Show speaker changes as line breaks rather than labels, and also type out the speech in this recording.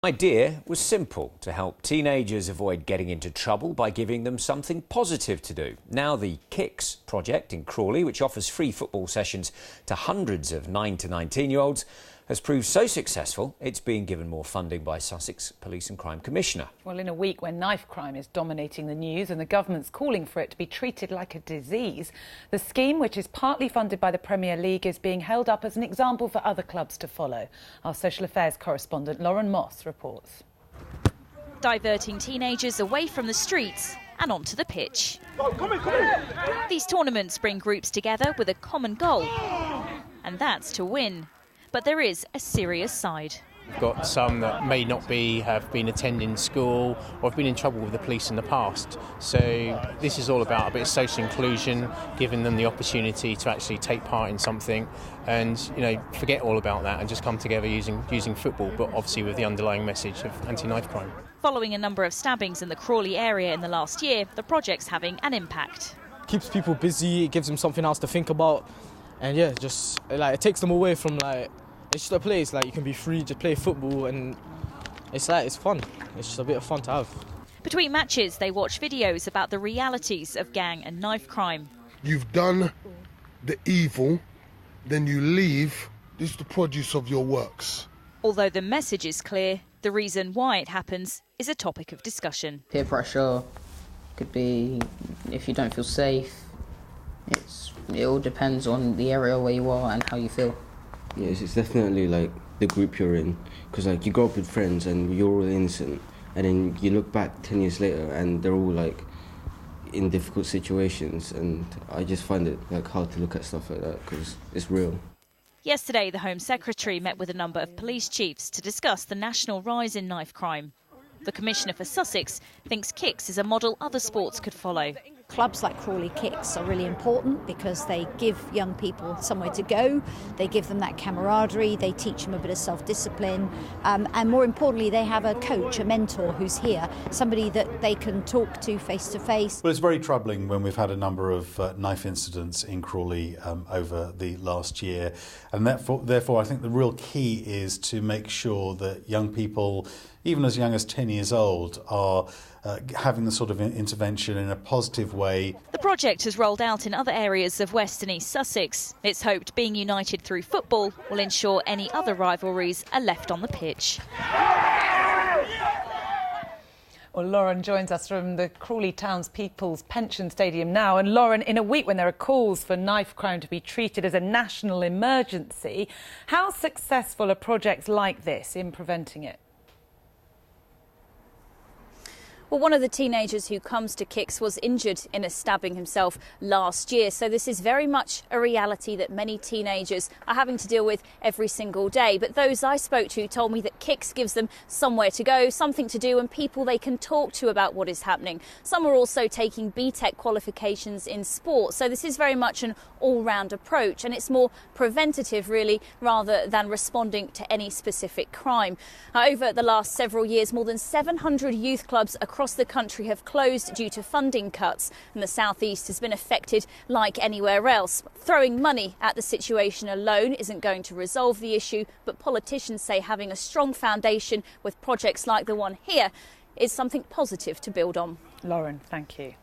The idea was simple: to help teenagers avoid getting into trouble by giving them something positive to do. Now the Kicks project in Crawley, which offers free football sessions to hundreds of 9 to 19-year-olds, has proved so successful it's being given more funding by Sussex Police and Crime Commissioner.
Well, in a week when knife crime is dominating the news and the government's calling for it to be treated like a disease, the scheme, which is partly funded by the Premier League, is being held up as an example for other clubs to follow. Our social affairs correspondent Lauren Moss reports.
Diverting teenagers away from the streets and onto the pitch. These tournaments bring groups together with a common goal, and that's to win. But there is a serious side.
We've got some that may not have been attending school or have been in trouble with the police in the past. So this is all about a bit of social inclusion, giving them the opportunity to actually take part in something and, forget all about that and just come together using football, but obviously with the underlying message of anti-knife crime.
Following a number of stabbings in the Crawley area in the last year, the project's having an impact.
Keeps people busy, it gives them something else to think about. And yeah, just it takes them away from it's just a place you can be free to play football, and it's fun. It's just a bit of fun to have.
Between matches, they watch videos about the realities of gang and knife crime.
You've done the evil, then you leave. This is the produce of your works.
Although the message is clear, the reason why it happens is a topic of discussion.
Peer pressure could be if you don't feel safe. It all depends on the area where you are and how you feel.
Yes, it's definitely the group you're in, because you grow up with friends and you're all innocent, and then you look back 10 years later and they're all in difficult situations, and I just find it hard to look at stuff like that because it's real.
Yesterday, the Home Secretary met with a number of police chiefs to discuss the national rise in knife crime. The Commissioner for Sussex thinks Kicks is a model other sports could follow.
Clubs like Crawley Kicks are really important because they give young people somewhere to go, they give them that camaraderie, they teach them a bit of self-discipline, and more importantly they have a coach, a mentor who's here, somebody that they can talk to face to face.
Well, it's very troubling when we've had a number of knife incidents in Crawley over the last year, and therefore I think the real key is to make sure that young people, even as young as 10 years old, are having the sort of intervention in a positive way.
The project has rolled out in other areas of West and East Sussex. It's hoped being united through football will ensure any other rivalries are left on the pitch.
Well, Lauren joins us from the Crawley Town's People's Pension Stadium now. And Lauren, in a week when there are calls for knife crime to be treated as a national emergency, how successful are projects like this in preventing it?
Well, one of the teenagers who comes to Kicks was injured in a stabbing himself last year. So this is very much a reality that many teenagers are having to deal with every single day. But those I spoke to told me that Kicks gives them somewhere to go, something to do, and people they can talk to about what is happening. Some are also taking BTEC qualifications in sport. So this is very much an all-round approach, and it's more preventative, really, rather than responding to any specific crime. Over the last several years, more than 700 youth clubs across the country have closed due to funding cuts, and the South East has been affected like anywhere else. Throwing money at the situation alone isn't going to resolve the issue, but politicians say having a strong foundation with projects like the one here is something positive to build on.
Lauren, thank you.